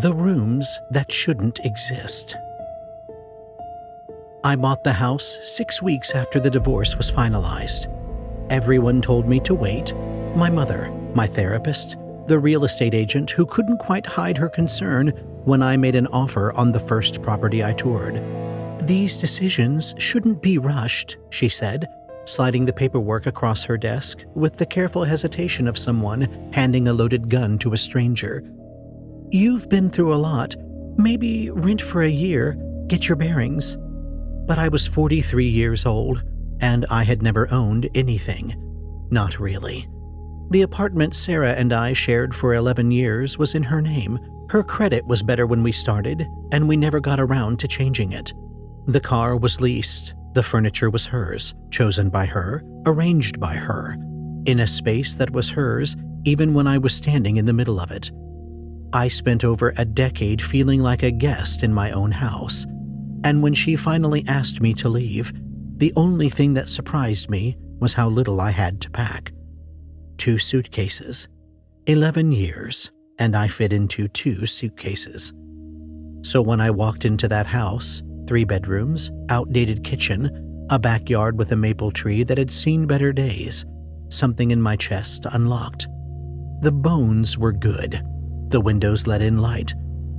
The rooms that shouldn't exist. I bought the house 6 weeks after the divorce was finalized. Everyone told me to wait. My mother, my therapist, the real estate agent who couldn't quite hide her concern when I made an offer on the first property I toured. "These decisions shouldn't be rushed," she said, sliding the paperwork across her desk with the careful hesitation of someone handing a loaded gun to a stranger. "You've been through a lot. Maybe rent for a year, get your bearings." But I was 43 years old, and I had never owned anything. Not really. The apartment Sarah and I shared for 11 years was in her name. Her credit was better when we started, and we never got around to changing it. The car was leased. The furniture was hers, chosen by her, arranged by her, in a space that was hers even when I was standing in the middle of it. I spent over a decade feeling like a guest in my own house, and when she finally asked me to leave, the only thing that surprised me was how little I had to pack. 2 suitcases. 11 years, and I fit into 2 suitcases. So when I walked into that house, 3 bedrooms, outdated kitchen, a backyard with a maple tree that had seen better days, something in my chest unlocked. The bones were good. The windows let in light.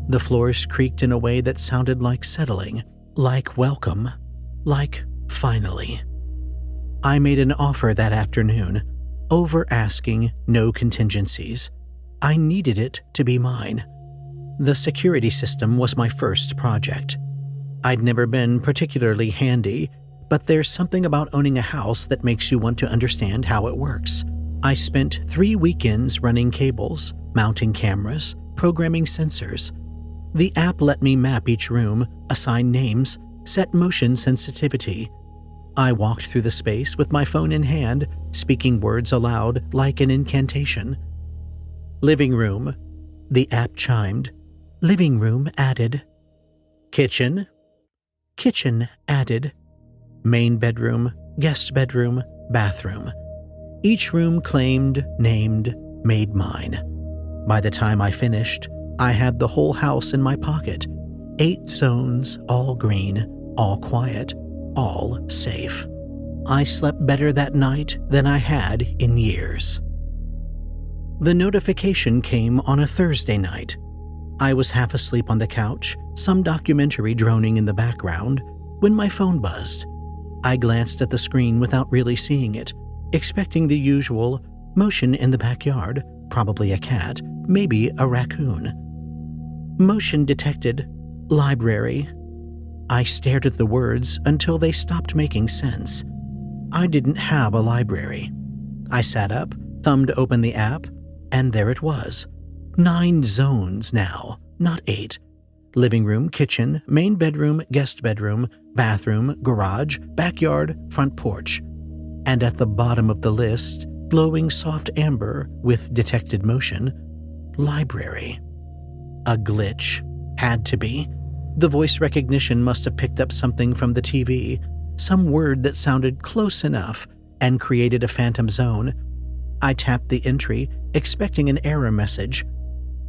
The floors creaked in a way that sounded like settling, like welcome, like finally. I made an offer that afternoon, over asking, no contingencies. I needed it to be mine. The security system was my first project. I'd never been particularly handy, but there's something about owning a house that makes you want to understand how it works. I spent 3 weekends running cables, mounting cameras, programming sensors. The app let me map each room, assign names, set motion sensitivity. I walked through the space with my phone in hand, speaking words aloud like an incantation. Living room. The app chimed. Living room added. Kitchen. Kitchen added. Main bedroom, guest bedroom, bathroom. Each room claimed, named, made mine. By the time I finished, I had the whole house in my pocket. 8 zones, all green, all quiet, all safe. I slept better that night than I had in years. The notification came on a Thursday night. I was half asleep on the couch, some documentary droning in the background, when my phone buzzed. I glanced at the screen without really seeing it, expecting the usual motion in the backyard, probably a cat, maybe a raccoon. Motion detected. Library. I stared at the words until they stopped making sense. I didn't have a library. I sat up, thumbed open the app, and there it was. 9 zones now, not 8. Living room, kitchen, main bedroom, guest bedroom, bathroom, garage, backyard, front porch. And at the bottom of the list, glowing soft amber with detected motion, library. A glitch. Had to be. The voice recognition must have picked up something from the TV, some word that sounded close enough, and created a phantom zone. I tapped the entry, expecting an error message,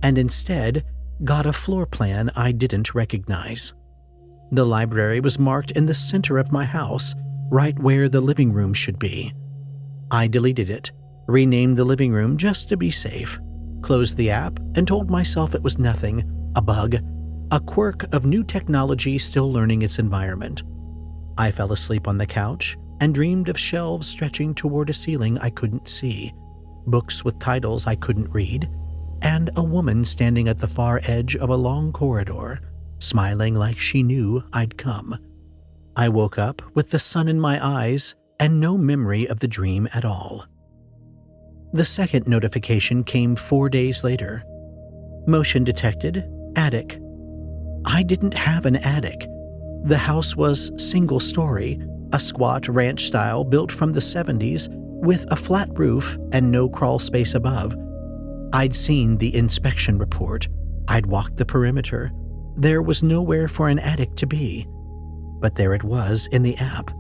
and instead got a floor plan I didn't recognize. The library was marked in the center of my house, right where the living room should be. I deleted it, renamed the living room just to be safe, closed the app, and told myself it was nothing, a bug, a quirk of new technology still learning its environment. I fell asleep on the couch and dreamed of shelves stretching toward a ceiling I couldn't see, books with titles I couldn't read, and a woman standing at the far edge of a long corridor, smiling like she knew I'd come. I woke up with the sun in my eyes and no memory of the dream at all. The second notification came 4 days later. Motion detected, attic. I didn't have an attic. The house was single-story, a squat ranch style built from the 70s with a flat roof and no crawl space above. I'd seen the inspection report. I'd walked the perimeter. There was nowhere for an attic to be. But there it was in the app.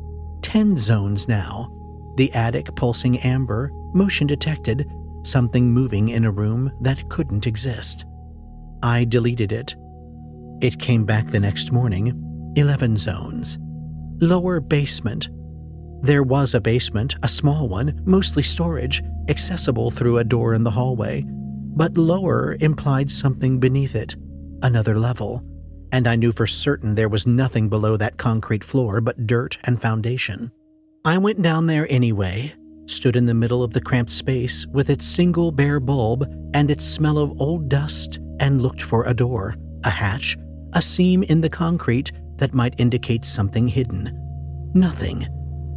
10 zones now. The attic pulsing amber, motion detected, something moving in a room that couldn't exist. I deleted it. It came back the next morning, 11 zones. Lower basement. There was a basement, a small one, mostly storage, accessible through a door in the hallway, but lower implied something beneath it, another level, and I knew for certain there was nothing below that concrete floor but dirt and foundation. I went down there anyway, stood in the middle of the cramped space with its single bare bulb and its smell of old dust, and looked for a door, a hatch, a seam in the concrete that might indicate something hidden. Nothing.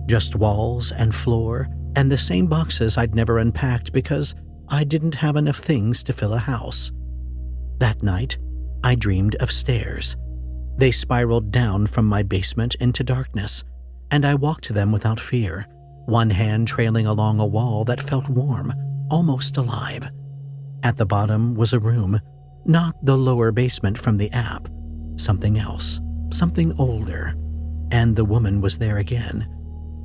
Just walls and floor and the same boxes I'd never unpacked because I didn't have enough things to fill a house. That night, I dreamed of stairs. They spiraled down from my basement into darkness, and I walked them without fear, one hand trailing along a wall that felt warm, almost alive. At the bottom was a room, not the lower basement from the app, something else, something older, and the woman was there again.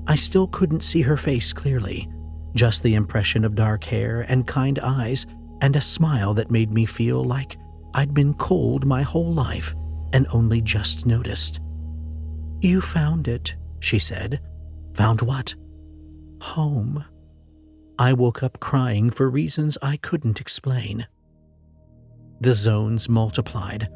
I still couldn't see her face clearly, just the impression of dark hair and kind eyes and a smile that made me feel like I'd been cold my whole life and only just noticed. "You found it," she said. "Found what?" "Home." I woke up crying for reasons I couldn't explain. The zones multiplied.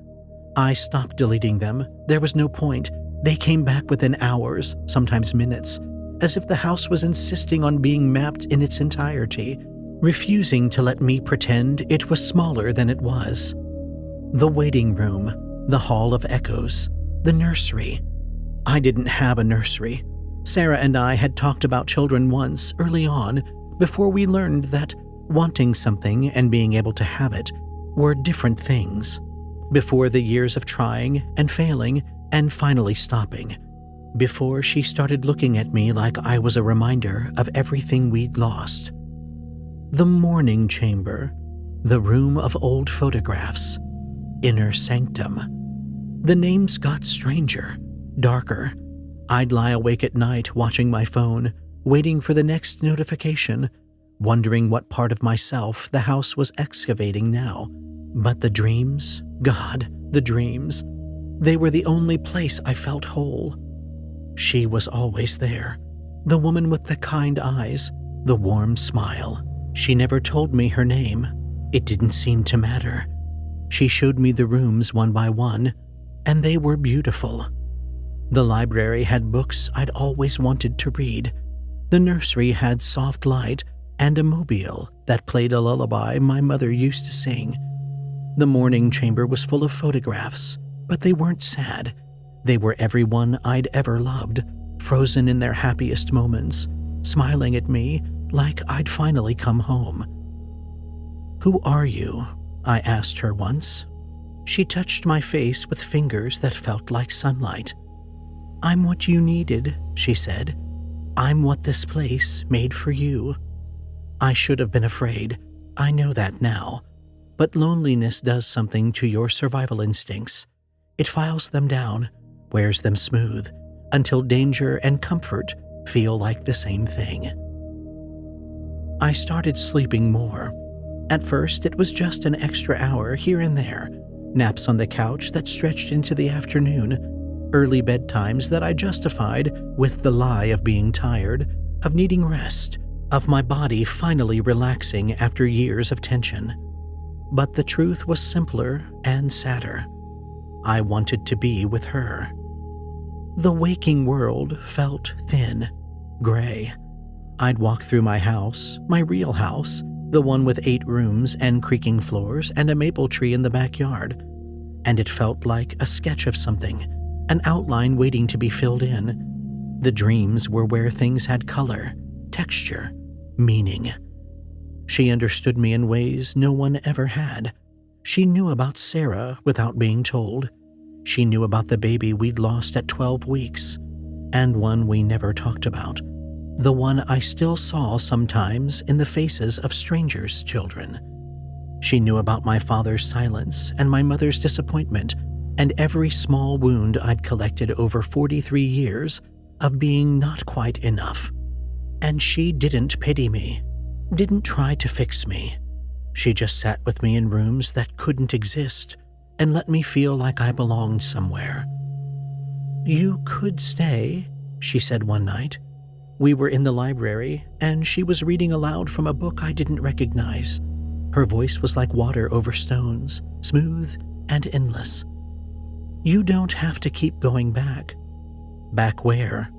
I stopped deleting them. There was no point. They came back within hours, sometimes minutes, as if the house was insisting on being mapped in its entirety, refusing to let me pretend it was smaller than it was. The waiting room, the hall of echoes, the nursery. I didn't have a nursery. Sarah and I had talked about children once, early on, before we learned that wanting something and being able to have it were different things. Before the years of trying and failing and finally stopping. Before she started looking at me like I was a reminder of everything we'd lost. The morning chamber, the room of old photographs, inner sanctum. The names got stranger, darker. I'd lie awake at night watching my phone, waiting for the next notification, wondering what part of myself the house was excavating now. But the dreams, God, the dreams, they were the only place I felt whole. She was always there, the woman with the kind eyes, the warm smile. She never told me her name. It didn't seem to matter. She showed me the rooms one by one, and they were beautiful. The library had books I'd always wanted to read. The nursery had soft light and a mobile that played a lullaby my mother used to sing. The morning chamber was full of photographs, but they weren't sad. They were everyone I'd ever loved, frozen in their happiest moments, smiling at me like I'd finally come home. "Who are you?" I asked her once. She touched my face with fingers that felt like sunlight. "I'm what you needed," she said. "I'm what this place made for you." I should have been afraid. I know that now. But loneliness does something to your survival instincts. It files them down, wears them smooth, until danger and comfort feel like the same thing. I started sleeping more. At first, it was just an extra hour here and there, naps on the couch that stretched into the afternoon, early bedtimes that I justified with the lie of being tired, of needing rest, of my body finally relaxing after years of tension. But the truth was simpler and sadder. I wanted to be with her. The waking world felt thin, gray. I'd walk through my house, my real house, the one with 8 rooms and creaking floors and a maple tree in the backyard, and it felt like a sketch of something, an outline waiting to be filled in. The dreams were where things had color, texture, meaning. She understood me in ways no one ever had. She knew about Sarah without being told. She knew about the baby we'd lost at 12 weeks, and one we never talked about. The one I still saw sometimes in the faces of strangers' children. She knew about my father's silence and my mother's disappointment, and every small wound I'd collected over 43 years of being not quite enough. And she didn't pity me, didn't try to fix me. She just sat with me in rooms that couldn't exist and let me feel like I belonged somewhere. "You could stay," she said one night. We were in the library, and she was reading aloud from a book I didn't recognize. Her voice was like water over stones, smooth and endless. "You don't have to keep going back." "Back where?"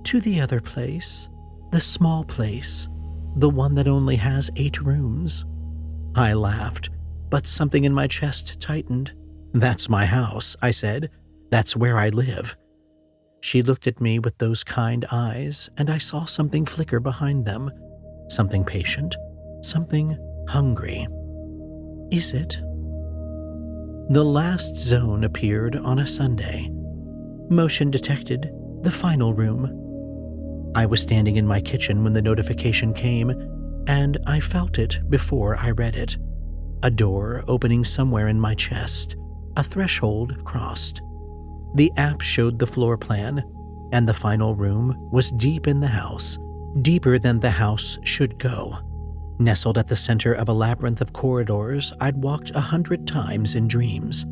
"To the other place. The small place. The one that only has 8 rooms." I laughed, but something in my chest tightened. "That's my house," I said. "That's where I live." She looked at me with those kind eyes, and I saw something flicker behind them. Something patient, something hungry. "Is it?" The last zone appeared on a Sunday. Motion detected, the final room. I was standing in my kitchen when the notification came, and I felt it before I read it. A door opening somewhere in my chest, a threshold crossed. The app showed the floor plan, and the final room was deep in the house, deeper than the house should go. Nestled at the center of a labyrinth of corridors I'd walked 100 times in dreams.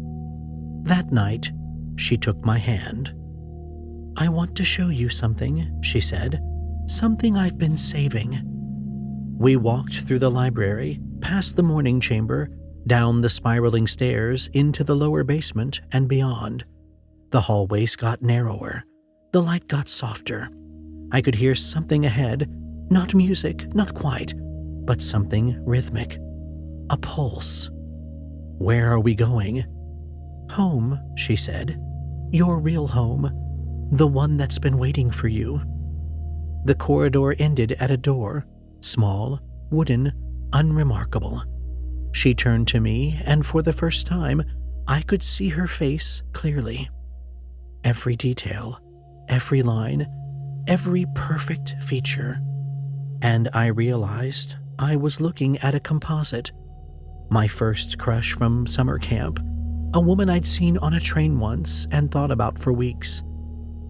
That night, she took my hand. "I want to show you something," she said. "Something I've been saving." We walked through the library, past the morning chamber, down the spiraling stairs into the lower basement and beyond. The hallways got narrower. The light got softer. I could hear something ahead, not music, not quite, but something rhythmic. A pulse. "Where are we going?" "Home," she said. "Your real home. The one that's been waiting for you." The corridor ended at a door, small, wooden, unremarkable. She turned to me, and for the first time, I could see her face clearly. Every detail, every line, every perfect feature. And I realized I was looking at a composite. My first crush from summer camp, a woman I'd seen on a train once and thought about for weeks.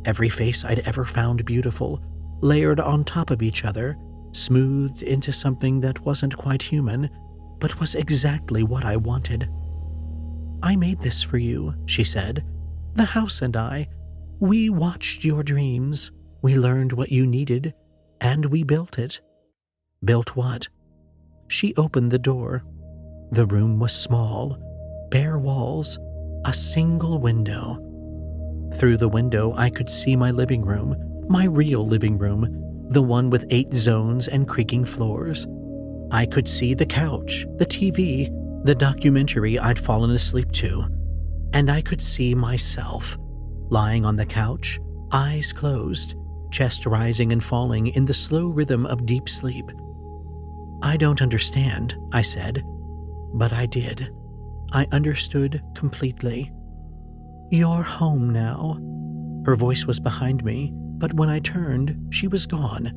Every face I'd ever found beautiful, layered on top of each other, smoothed into something that wasn't quite human, but was exactly what I wanted. "I made this for you," she said. "The house and I. We watched your dreams. We learned what you needed, and we built it." "Built what?" She opened the door. The room was small, bare walls, a single window. Through the window I could see my living room, my real living room, the one with 8 zones and creaking floors. I could see the couch, the TV, the documentary I'd fallen asleep to. And I could see myself, lying on the couch, eyes closed, chest rising and falling in the slow rhythm of deep sleep. "I don't understand," I said. But I did. I understood completely. "You're home now." Her voice was behind me, but when I turned, she was gone.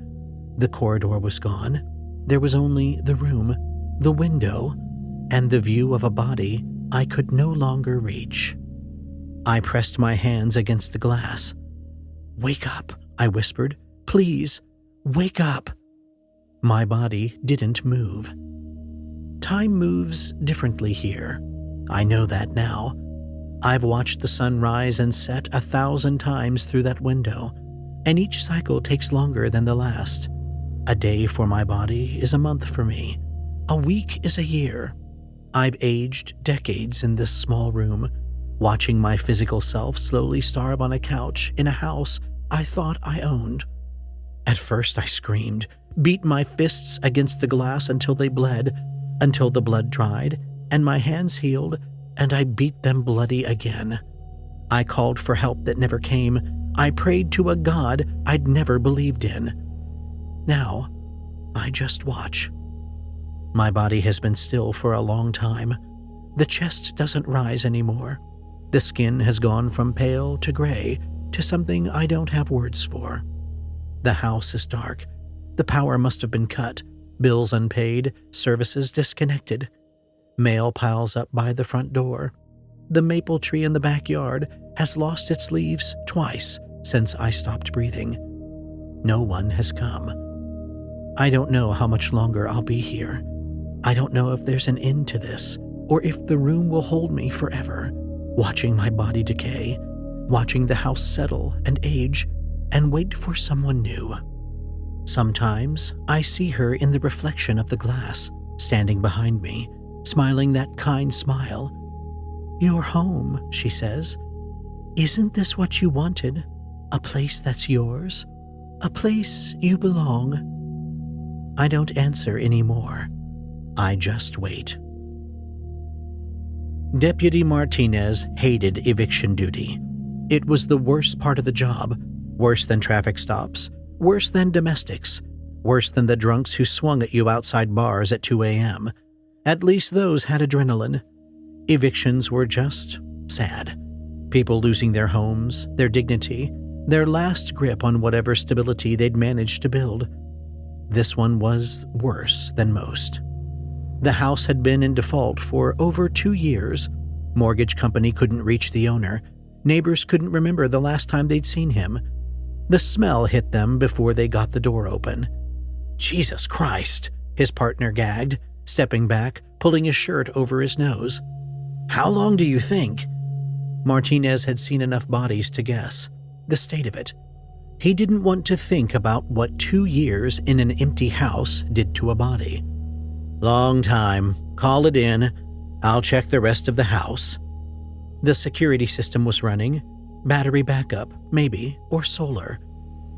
The corridor was gone. There was only the room, the window, and the view of a body I could no longer reach. I pressed my hands against the glass. "Wake up," I whispered. "Please, wake up." My body didn't move. Time moves differently here. I know that now. I've watched the sun rise and set 1,000 times through that window, and each cycle takes longer than the last. A day for my body is a month for me. A week is a year. I've aged decades in this small room, watching my physical self slowly starve on a couch in a house I thought I owned. At first I screamed, beat my fists against the glass until they bled, until the blood dried, and my hands healed, and I beat them bloody again. I called for help that never came. I prayed to a God I'd never believed in. Now, I just watch. My body has been still for a long time. The chest doesn't rise anymore. The skin has gone from pale to gray to something I don't have words for. The house is dark. The power must have been cut, bills unpaid, services disconnected. Mail piles up by the front door. The maple tree in the backyard has lost its leaves twice since I stopped breathing. No one has come. I don't know how much longer I'll be here. I don't know if there's an end to this, or if the room will hold me forever, watching my body decay, watching the house settle and age, and wait for someone new. Sometimes I see her in the reflection of the glass, standing behind me, smiling that kind smile. "You're home," she says. "Isn't this what you wanted? A place that's yours? A place you belong?" I don't answer anymore. I just wait. Deputy Martinez hated eviction duty. It was the worst part of the job, worse than traffic stops, worse than domestics, worse than the drunks who swung at you outside bars at 2 a.m. At least those had adrenaline. Evictions were just sad. People losing their homes, their dignity, their last grip on whatever stability they'd managed to build. This one was worse than most. The house had been in default for over 2 years. Mortgage company couldn't reach the owner. Neighbors couldn't remember the last time they'd seen him. The smell hit them before they got the door open. "Jesus Christ," his partner gagged, stepping back, pulling his shirt over his nose. "How long do you think?" Martinez had seen enough bodies to guess the state of it. He didn't want to think about what 2 years in an empty house did to a body. "Long time. Call it in. I'll check the rest of the house." The security system was running. Battery backup, maybe, or solar.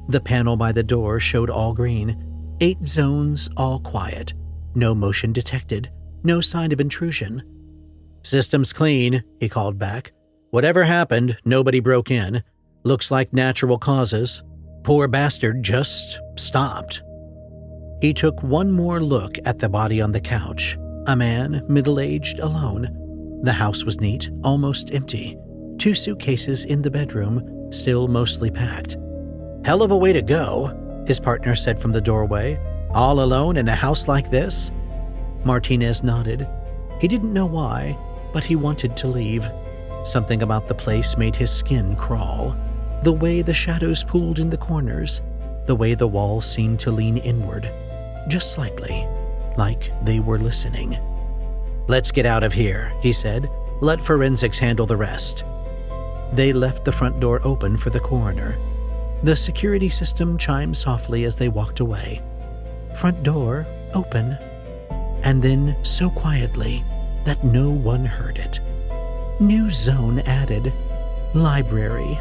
The panel by the door showed all green. 8 zones, all quiet. No motion detected. No sign of intrusion. "System's clean," he called back. "Whatever happened, nobody broke in. Looks like natural causes. Poor bastard just stopped." He took one more look at the body on the couch. A man, middle-aged, alone. The house was neat, almost empty. 2 suitcases in the bedroom, still mostly packed. "Hell of a way to go," his partner said from the doorway. "All alone in a house like this?" Martinez nodded. He didn't know why, but he wanted to leave. Something about the place made his skin crawl. The way the shadows pooled in the corners, the way the walls seemed to lean inward, just slightly, like they were listening. "Let's get out of here," he said. "Let forensics handle the rest." They left the front door open for the coroner. The security system chimed softly as they walked away. Front door open, and then so quietly that no one heard it. New zone added. Library